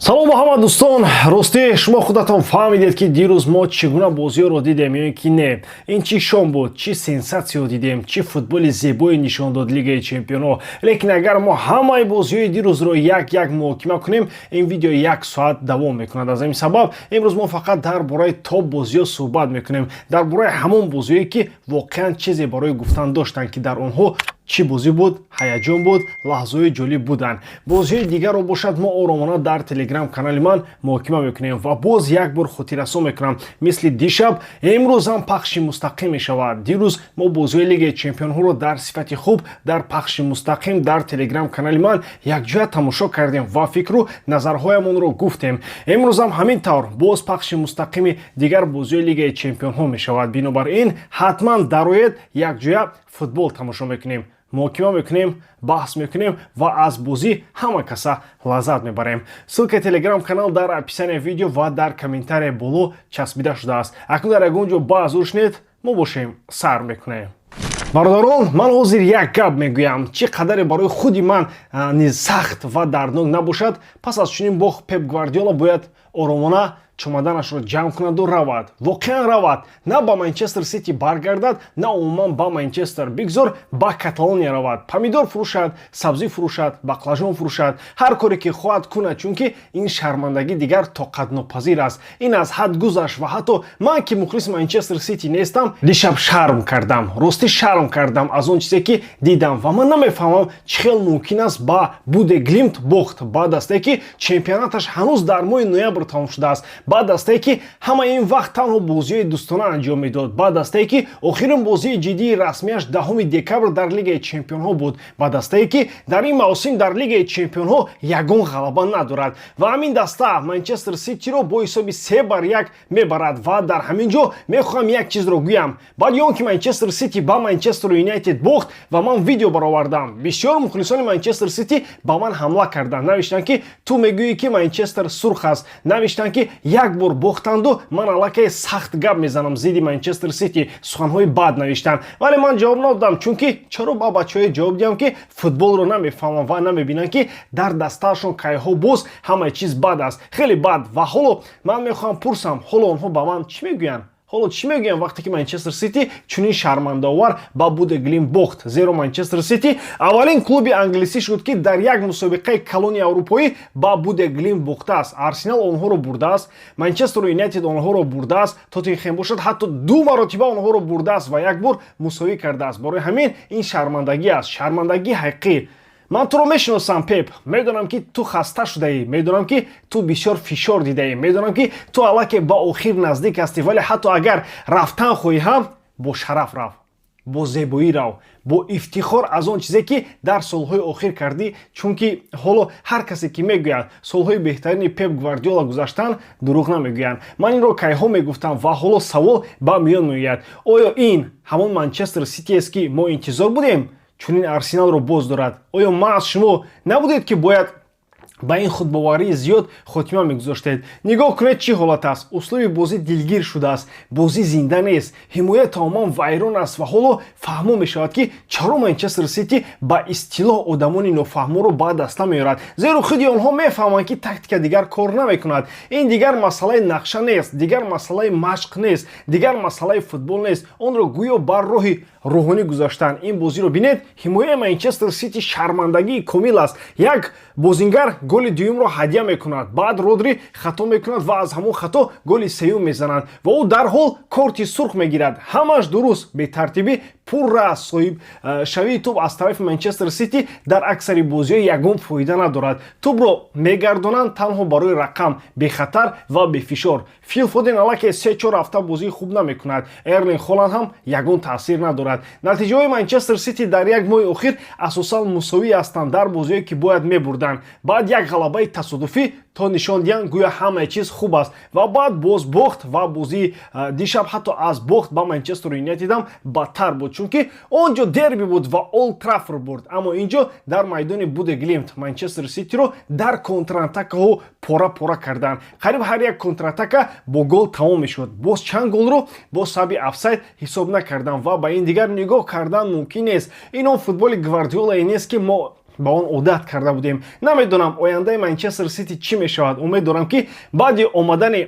салом ба ҳама дӯстон. Ростӣ шумо худатон фаҳмидед ки дирӯз мо чӣ гуна бозиҳоро дидем ё ки не? Ин чӣ шон буд? Чӣ сенсатсияҳо дидем? Чӣ футболи зебое нишон дод Лигаи Чемпионҳо? Лекин агар мо ҳамаи бозиҳои дирӯзро як муҳокима кунем, ин видео 1 соат давом мекунад. Аз ҳамин сабаб имрӯз мо фақат дар бораи топ бозиҳо суҳбат мекунем, дар бораи ҳамон бозиҳое ки воқеан чизе барои гуфтан доштанд, ки дар онҳо чӣ бозӣ буд, ҳаяҷон буд, лаҳзаҳои ҷолиб буданд. Бозиҳои дигарро бошад мо оромона дар телеграм канали ман муҳокима мекунем ва боз як бор хотиррасон мекунам, мисли дишаб имрӯз ҳам пахши мустақим мешавад. дирӯз мо бозиҳои Лигаи Чемпионҳоро дар сифати хуб дар пахши мустақим дар телеграм канали ман якҷоя тамошо кардем ва фикру назарҳоямонро гуфтем. Имрӯз ҳам ҳамин тавр боз пахши мустақими дигар бозиҳои Лигаи Чемпионҳо мешавад. Бинобар ин ҳатман дароед якҷоя футбол тамошо мекунем, муҳокима мекунем, баҳс мекунем ва аз бозӣ ҳама каса лаззат мебарем. ссилкаи телеграм канал дар описанияи видео ва дар комментарияи боло часпида шудааст. акнун дар ягон ҷо баҳс зуд шунед, мо бошем сар мекунем. бародарон, ман ҳозир як гап мегӯям. чӣ қадаре барои худи ман низ сахт ва дарднок набошад, пас аз чунин бох Пеп Гвардиола бояд оромона чомаданашро ҷамъ кунаду равад. Воқеан равад. На ба Манчестер Сити баргардад, на умуман ба Манчестер, бигзор ба Каталония равад. Помидор фурӯшад, сабзӣ фурӯшад, баклажон фурӯшад, ҳар коре ки хоҳад кунад, чунки ин шармандагӣ дигар тоқатнопазир аст. Ин аз ҳад гузашт ва ҳатто ман ки мухлиси Манчестер Сити нестам, дишаб шарм кардам. Ростӣ шарм кардам аз он чизе ки дидам ва ман намефаҳмам чӣ хел мумкин аст ба Буде Глимт бохт баъд аз те ки чемпионаташ ҳанӯз дар моҳи ноябр тамом шудааст. баъд аз те ки ҳама ин вақт танҳо бозиҳои дӯстона анҷом медод. баъд аз те ки охирин бозии ҷиддии расмияш 10 декабр дар Лигаи Чемпионҳо буд. баъд аз те ки дар ин мавсим дар Лигаи Чемпионҳо ягон ғалаба надорад ва ҳамин даста Манчестер Ситиро бо ҳисоби 3-1 мебарад. ва дар ҳамин ҷо мехоҳам як чизро гӯям. баъди он ки Манчестер Сити ба Манчестер Юнайтед бохт ва ман видео баровардам, бисёр мухлисони Манчестер Сити ба ман ҳамла карданд. навиштанд ки ту мегӯӣ ки Манчестер сурх аст, навиштанд ки як бор бохтанду ман аллакай сахт гап мезанам зидди Манчестер Сити, суханҳои бад навиштанд. вале ман ҷавоб надодам, чунки чаро ба бачаҳое ҷавоб диҳам ки футболро намефаҳмам ва намебинам ки дар дастаашон кайҳо боз ҳамаи чиз бад аст, хеле бад. ва ҳоло ман мехоҳам пурсам, ҳоло онҳо ба ман чӣ мегӯянд? ҳоло чӣ мегӯям вақте ки Манчестер Сити чунин шармандаовар ба Буде Глимт бохт? зеро Манчестер Сити аввалин клуби англисӣ шуд ки дар як мусобиқаи калони аврупоӣ ба Буде Глимт бохтааст. Арсенал онҳоро бурдааст, Манчестер Юнайтед онҳоро бурдааст, Тоттенхем бошад ҳатто 2 маротиба онҳоро бурдааст ва як бор мусовӣ кардааст. барои ҳамин ин шармандагӣ аст, шармандагии ҳақиқӣ. ман туро мешиносам, Пеп. медонам ки ту хаста шудаӣ, медонам ки ту бисёр фишор дидаӣ, медонам ки ту аллакай ба охир наздик ҳастӣ, вале ҳатто агар рафтан хоҳӣ ҳам, бо шараф рав, бо зебоӣ рав, бо ифтихор аз он чизе ки дар солҳои охир кардӣ, чунки ҳоло ҳар касе ки мегӯяд солҳои беҳтарини Пеп Гвардиола гузаштанд, дурӯғ намегӯянд. ман инро кайҳо мегуфтам ва ҳоло савол ба миён меояд. оё ин ҳамон Манчестер Ситиест ки мо интизор будем чунин Арсеналро боз дорад? оё маҳз шумо набудед ки бояд ба ин худбоварии зиёд хотима мегузоштед? нигоҳ кунед чӣ ҳолат аст. услуби бозӣ дилгир шудааст, бозӣ зинда нест, ҳимоя тамоман вайрон аст ва ҳоло фаҳмо мешавад ки чаро Манчестер Сити ба истилоҳ одамони нофаҳморо ба даста меорад. зеро худи онҳо мефаҳманд ки тактика дигар кор намекунад. ин дигар масъалаи нақша нест, дигар масъалаи машқ нест, дигар масъалаи футбол нест. онро гӯё бар роҳи рӯҳонӣ гузоштанд. ин бозиро бинед, ҳимояи Манчестер Сити шармандагии комил аст. як бозингар голи дуюмро ҳадя мекунад, баъд Родри хато мекунад ва аз ҳамон хато голи сеюм мезананд ва ӯ дарҳол корти сурх мегирад. ҳамаш дуруст, бетартибӣ, пурра соҳибшавии тӯб аз тарафи Манчестер Сити дар аксари бозиҳо ягон фоида надорад. тӯбро мегардонанд танҳо барои рақам, бехатар ва бефишор. Фил Фоден аллакай 3-4 ҳафта бозии хуб намекунад. Эрлинг Холанд ҳам ягон таъсир надорад. натиҷаҳои Манчестер Сити дар як моҳи охир асосан мусовӣ ҳастанд дар бозиҳое ки бояд мебурданд. баъд як ғалабаи тасодуфӣ то нишон диҳанд гӯё ҳамаи чиз хуб аст ва баъд боз бохт ва бозии дишаб ҳатто аз бохт ба Манчестер Юнайтед ҳам бадтар буд, чунки он ҷо дерби буд ва Олд Траффорд бурд. аммо ин ҷо дар майдони Буде Глимт Манчестер Ситиро дар контратакаҳо пора карданд. қариб ҳар як контратака бо гол тамом мешуд. боз чанд голро бо сабаби офсайд ҳисоб накарданд ва ба ин дигар нигоҳ кардан мумкин нест. ин он футболи Гвардиолае нест ки мо ба он одат карда будем. Намедонам ояндаи Манчестер Сити чӣ мешавад. Умед дорам ки баъди омадани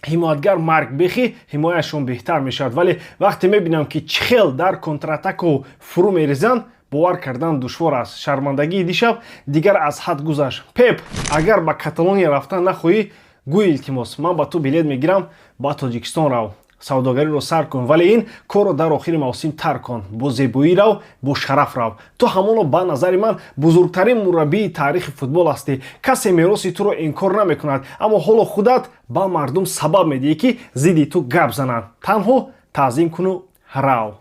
ҳимоятгар Марк Бехи ҳимояшон беҳтар мешавад, вале вақте мебинам ки чӣ хел дар контратаку фурӯ мерезанд, бовар кардан душвор аст. Шармандагии дишаб дигар аз ҳад гузашт. Пеп, агар ба Каталония рафтан нахоҳӣ, гӯй илтимос, ман ба ту билет мегирам, ба Тоҷикистон рав, савдогариро сар кун, вале ин корро дар охири мавсим тарк кун. Бо зебоӣ рав, бо шараф рав. Ту ҳамоно ба назари ман бузургтарин мураббии таърихи футбол ҳастӣ. Касе мероси туро инкор намекунад, аммо ҳоло худат ба мардум сабаб медиҳӣ ки зидди ту гап зананд. Танҳо таъзим куну рав.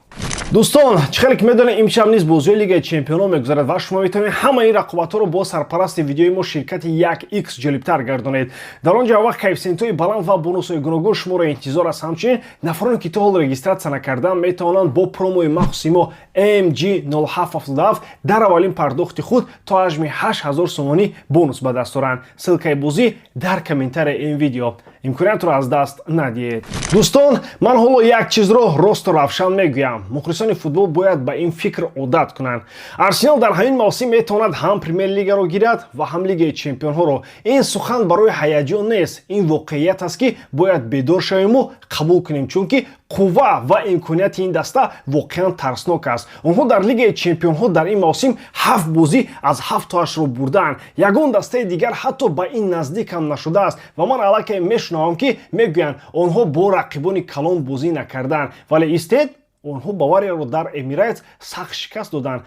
дӯстон, чӣ хеле ки медонем имшаб низ бозиҳои Лигаи Чемпионҳо мегузарад ва шумо метавонед ҳамаи рақобатҳоро бо сарпарасти видеои мо ширкати 1x ҷолибтар гардонед. Дар он ҷо вақт коэффициентҳои баланд ва бонусҳои гуногун шуморо интизор аст. Ҳамчунин нафароне ки то ҳол регистратсия накарданд метавонанд бо промои махсуси мо MG0777 дар аввалин пардохти худ то ҳаҷми 8000 сомонӣ бонус ба даст оранд. Ссилкаи бозӣ дар комментарияи ин видео. имкониятро аз даст надиҳед. дӯстон, ман ҳоло як чизро росту равшан мегӯям. мухлисони футбол бояд ба ин фикр одат кунанд. Арсенал дар ҳамин мавсим метавонад ҳам премер-лигаро гирад ва ҳам Лигаи Чемпионҳоро. Ин сухан барои ҳаяҷон нест, ин воқеият аст ки бояд бедор шавему қабул кунем, чунки қувва ва имконияти ин даста воқеан тарснок аст. онҳо дар Лигаи Чемпионҳо дар ин мавсим 7 бозӣ аз 7-ро бурдаанд. ягон дастаи дигар ҳатто ба ин наздик ҳам нашудааст ва ман аллакай мешунавам ки мегӯянд онҳо бо рақибони калон бозӣ накардаанд, вале истед онҳо Баварияро дар Эмирейтс сахт шикаст доданд.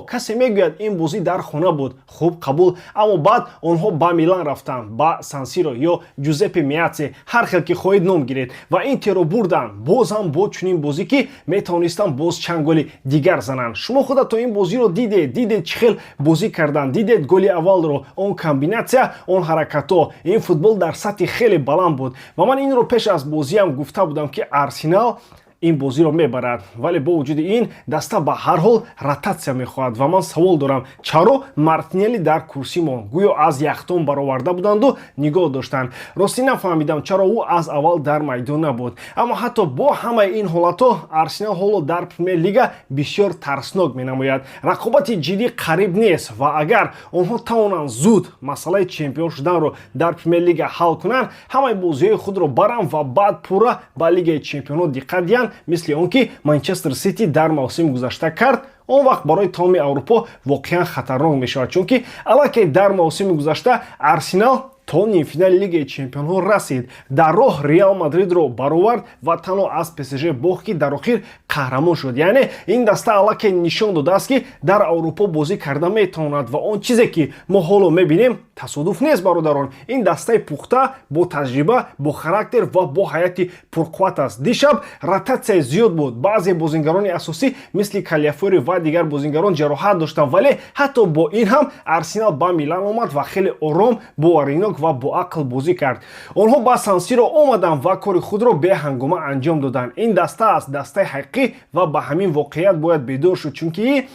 касе мегӯяд ин бозӣ дар хона буд. Хуб, қабул, аммо баъд онҳо ба Милан рафтанд, ба Сан-Сиро ё Ҷузеппе Меатси, ҳар хел ки хоҳед ном гиред ва Интерро бурданд. Боз ҳам бо чунин бозӣ ки метавонистанд боз чанд голи дигар зананд. Шумо худато ин бозиро дидед чӣ хел бозӣ карданд, дидед голи аввалро, он комбинатсия, он ҳаракатҳо. Ин футбол дар сатҳи хеле баланд буд ва ман инро пеш аз бозиам гуфта будам ки Арсенал ин бозиро мебарад, вале бо вуҷуди ин даста ба ҳар ҳол ротатсия мехоҳад ва ман савол дорам, чаро Мартинелли дар курсӣ монд? Гӯё аз яхтон бароварда буданду нигоҳ доштанд. ростӣ нафаҳмидам чаро ӯ аз аввал дар майдон набуд. Аммо ҳатто бо ҳамаи ин ҳолатҳо Арсенал ҳоло дар Премер-лига бисёр тарснок менамояд. рақобати ҷиддӣ қариб нест ва агар онҳо тавонанд зуд масъалаи чемпион шуданро дар Премер-лига ҳал кунанд, ҳамаи бозиҳои худро баранд ва баъд пурра ба Лигаи Чемпионҳо диққат диҳанд, мисли он ки Манчестер Сити дар мавсими гузашта кард. он вақт барои тамоми Аврупо воқеан хатарнок мешавад, чунки аллакай дар мавсими гузашта Арсенал то нимфинали Лигаи Чемпионҳо расид. дар роҳ Реал Мадридро баровард ва танҳо аз ПСЖ бохт ки дар охир қаҳрамон шуд. яъне ин даста аллакай нишон додааст ки дар Аврупо бозӣ карда метавонад ва он чизе ки мо ҳоло мебинем тасодуф нест бародарон. ин дастаи пухта бо таҷриба, бо характер ва бо ҳайати пурқувват аст. дишаб ротатсияи зиёд буд. баъзе бозингарони асосӣ мисли Калиафори ва дигар бозингарон ҷароҳат доштанд, вале ҳатто бо ин ҳам Арсенал ба Милан омад ва хеле ором, боваринок ва бо ақл бозӣ кард. онҳо ба Сан-Сиро омаданд ва кори худро беҳангома анҷом доданд. ин даста аст дастаи ҳақиқӣ ва ба ҳамин воқеият бояд бедор шуд, чунки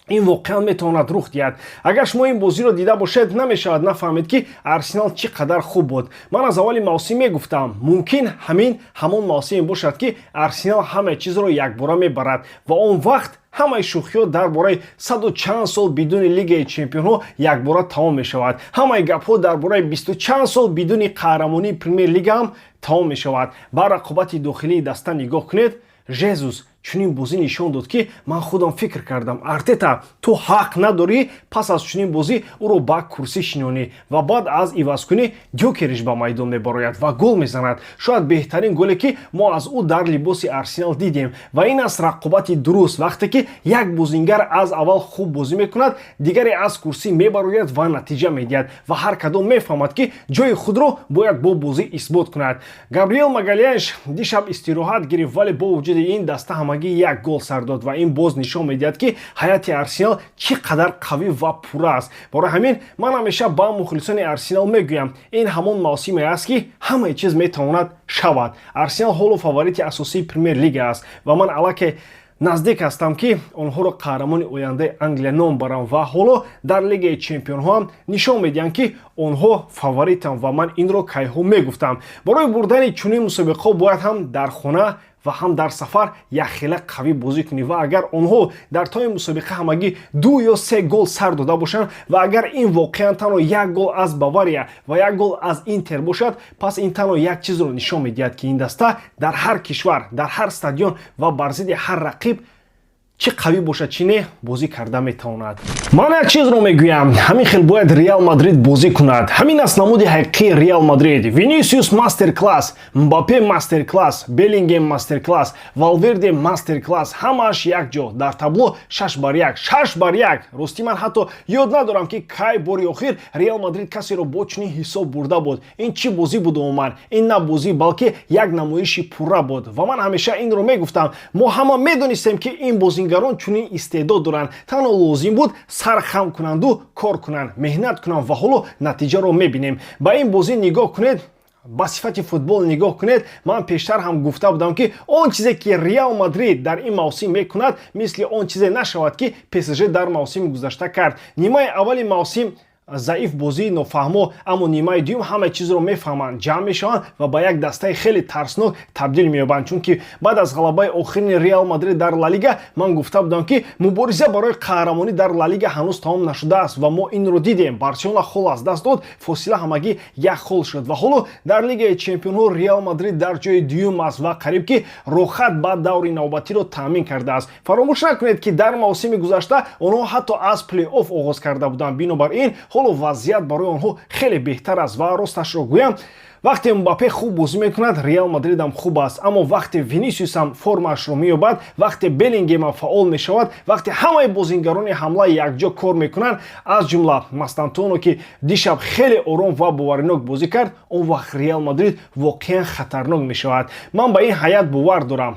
ин воқеан метавонад рух диҳад. агар шумо ин бозиро дида бошед, намешавад нафаҳмед ки Арсенал чӣ қадар хуб буд. ман аз аввали мавсим мегуфтам, мумкин ҳамон мавсиме бошад ки Арсенал ҳамаи чизро якбора мебарад ва он вақт ҳамаи шӯхиҳо дар бораи саду чанд сол бидуни Лигаи Чемпионҳо якбора тамом мешавад. ҳамаи гапҳо дар бораи бисту чанд сол бидуни қаҳрамонии Премер-лига ҳам тамом мешавад. ба рақобати дохилии даста нигоҳ кунед. Жезус чунин бозӣ нишон дод ки ман худам фикр кардам, Артета, ту ҳақ надорӣ пас аз чунин бозӣ ӯро ба курсӣ шинонӣ ва баъд аз ивазкунӣ Гёкериш ба майдон мебарояд ва гол мезанад. шояд беҳтарин голе ки мо аз ӯ дар либоси Арсенал дидем ва ин аст рақобати дуруст. вақте ки як бозингар аз аввал хуб бозӣ мекунад, дигаре аз курсӣ мебарояд ва натиҷа медиҳад ва ҳар кадом мефаҳмад ки ҷои худро бояд бо бозӣ исбот кунад. Габриэл Магалянш дишаб истироҳат гирифт, вале бо вуҷуди ин даста як гол сар дод ва ин боз нишон медиҳад ки ҳайати Арсенал чӣ қадар қавӣ ва пурра аст. бораи ҳамин ман ҳамеша ба мухлисони Арсенал мегӯям, ин ҳамон мавсиме аст ки ҳамаи чиз метавонад шавад. Арсенал ҳоло фаворити асосии Премер-лига аст ва ман аллакай наздик ҳастам ки онҳоро қаҳрамони ояндаи Англия ном барам ва ҳоло дар Лигаи Чемпионҳо ҳам нишон медиҳанд ки онҳо фавоританд ва ман инро кайҳо мегуфтам. барои бурдани чунин мусобиқаҳо бояд ҳам дар хона ва ҳам дар сафар яхела қавӣ бозӣ кунӣ ва агар онҳо дар тои мусобиқа ҳамагӣ 2 ё 3 гол сар дода бошанд ва агар ин воқеан танҳо 1 гол аз Бавария ва 1 гол аз Интер бошад, пас ин танҳо як чизро нишон медиҳад ки ин даста дар ҳар кишвар, дар ҳар стадион ва бар зидди ҳар рақиб чӣ қавӣ бошад чӣ не бозӣ карда метавонад. Ман як чизро мегӯям, ҳамин хел бояд Реал Мадрид бозӣ кунад. Ҳамин аст намуди ҳақиқии Реал Мадрид. Винисиус мастер класс, Мбаппе мастер класс, Беллингем мастер класс, Валверде мастер класс, ҳамааш якҷо дар табло 6/1, 6/1. Рости ман ҳатто ёд надорам ки кай бори охир Реал Мадрид касеро бо чунин ҳисоб бурда буд. Ин чӣ бозӣ буд умуман? Ин на бозӣ, балки як намоиши пурра буд. Ва ман ҳамеша инро мегуфтам, мо ҳама медонистем ки ин бозингарон чунин истеъдод доранд. Танҳо лозим буд сар хам кунанду кор кунанд, меҳнат кунанд ва ҳоло натиҷаро мебинем. Ба ин бозӣ нигоҳ кунед, ба сифати футбол нигоҳ кунед. Ман пештар ҳам гуфта будам ки он чизе ки Реал Мадрид дар ин мавсим мекунад, мисли он чизе нашавад ки ПСЖ дар мавсими гузашта кард. Нимаи аввали мавсим заиф бозии нофаҳмо, аммо нимаи дуюм ҳама чизро мефаҳманд, ҷамъ мешаванд ва ба як дастаи хеле тарснок табдил меёбанд. Чунки баъд аз ғалабаи охирини Реал Мадрид дар Ла Лига ман гуфта будам ки мубориза барои қаҳрамонӣ дар Ла Лига ҳанӯз тамом нашудааст ва мо инро дидем. Барселона хол аз даст дод, фосила ҳамагӣ як хол шуд ва ҳоло дар Лигаи Чемпионҳо Реал Мадрид дар ҷои дуюм аст ва қариб ки рохат ба даври навбатиро таъмин кардааст. Фаромӯш накунед ки дар мавсими гузашта онҳо ҳатто аз плей-офф оғоз карда буданд. Бинобар ин ҳоло вазъият барои онҳо хеле беҳтар аст ва росташро гӯям, вақте Мбаппе хуб бозӣ мекунад, Реал Мадрид ам хуб аст, аммо вақте Винисиус ам формаашро меёбад, вақте Беллингем ам фаъол мешавад, вақте ҳамаи бозингарони ҳамла якҷо кор мекунанд, аз ҷумла Мастантоно ки дишаб хеле ором ва боваринок бозӣ кард, он вақт Реал Мадрид воқеан хатарнок мешавад. Ман ба ин ҳаят бовар дорам.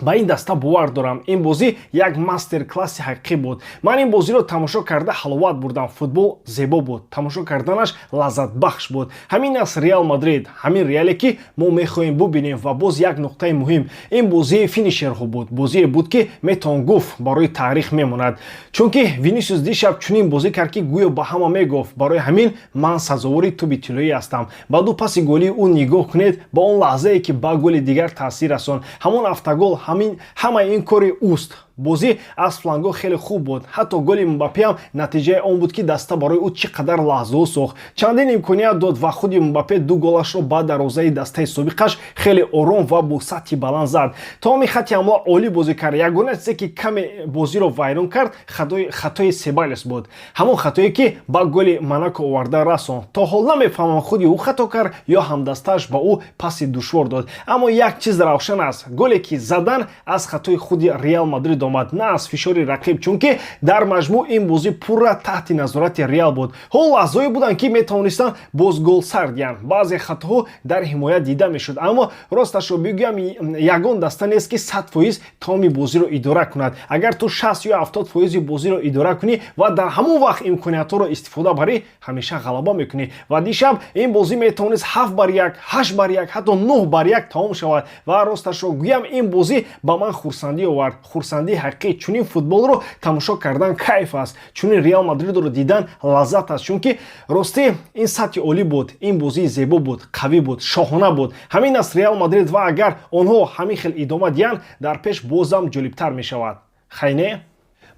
Ба ин даста бовар дорам. Ин бозӣ як мастер класси ҳақиқӣ буд. Ман ин бозиро тамошо карда ҳаловат бурдам. Футбол зебо буд. Тамошо карданаш лаззатбахш буд. Ҳамин аст Реал Мадрид. Ҳамин Реале ки мо мехоҳем бубинем ва боз як нуқтаи муҳим. Ин бозии финишерҳо буд. Бозие буд ки метавон гуфт барои таърих мемонад. Чунки Винисиус дишаб чунин бозӣ кард ки гӯё ба ҳама мегуфт, барои ҳамин ман сазовори туби тиллоӣ ҳастам. Баъду паси голии ӯ нигоҳ кунед ба он лаҳзае ки ба голи дигар таъсир расон. Ҳамон автогол ҳамаи ин кори ӯст. Бозӣ аз фланго хеле хуб буд. Ҳатто голи Мбаппе ам натиҷаи он буд ки даста барои ӯ чӣ қадар лаҳзаҳо сохт. Чандин имконият дод ва худи Мбаппе ду голашро ба дарвозаи дастаи собиқаш хеле ором ва бо сатҳи баланд зад. Тамоми хатти ҳамла олӣ бозӣ кард. Ягона чизе ки каме бозиро вайрон кард хатои Себалес буд. Ҳамон хатое ки ба голи Монако оварда расон. То ҳол намефаҳмам худи ӯ хато кард ё ҳамдастааш ба ӯ паси душвор дод. Аммо як чиз равшан аст. Голе ки задан аз хатои худи Реал Мадрид не аз фишори рақиб, чунки дар маҷмӯъ ин бозӣ пурра таҳти назорати Реал буд. ҳол лаҳзае буданд ки метавонистанд боз гол сар диҳанд. баъзе хатоҳо дар ҳимоя дида мешуд, аммо росташро бигӯям, ягон даста нест ки 100% тамоми бозиро идора кунад. агар ту 60 ё 70% бозиро идора кунӣ ва дар ҳамон вақт имкониятҳоро истифода барӣ, ҳамеша ғалаба мекунӣ. ва дишаб ин бозӣ метавонист 7/1, 8/1, ҳатто 9/1 тамом шавад. ва росташро гӯям, ин бозӣ ба ман хурсандӣ овард. Хурсандии ҳақиқӣ. Чунин футболро тамошо кардан кайф аст. Чунин Реал Мадридро дидан лаззат аст. Чунки рости ин сатҳи олӣ буд. Ин бозии зебо буд, қавӣ буд, шоҳона буд. Ҳамин аст Реал Мадрид ва агар онҳо ҳамин хел идома диҳанд, дар пеш бозам ҷолибтар мешавад. Хай не?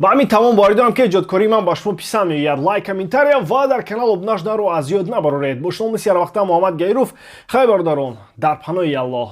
ба ҳамин тамом боридорам ки эҷодкории ман ба шумо писанд меояд. лайк, комментария ва дар канал обунаш наро аз ёд набароред. бо шумо мисли ҳар вақта Муҳаммад Гайруф. Хай бародарон, дар паноҳи Аллоҳ.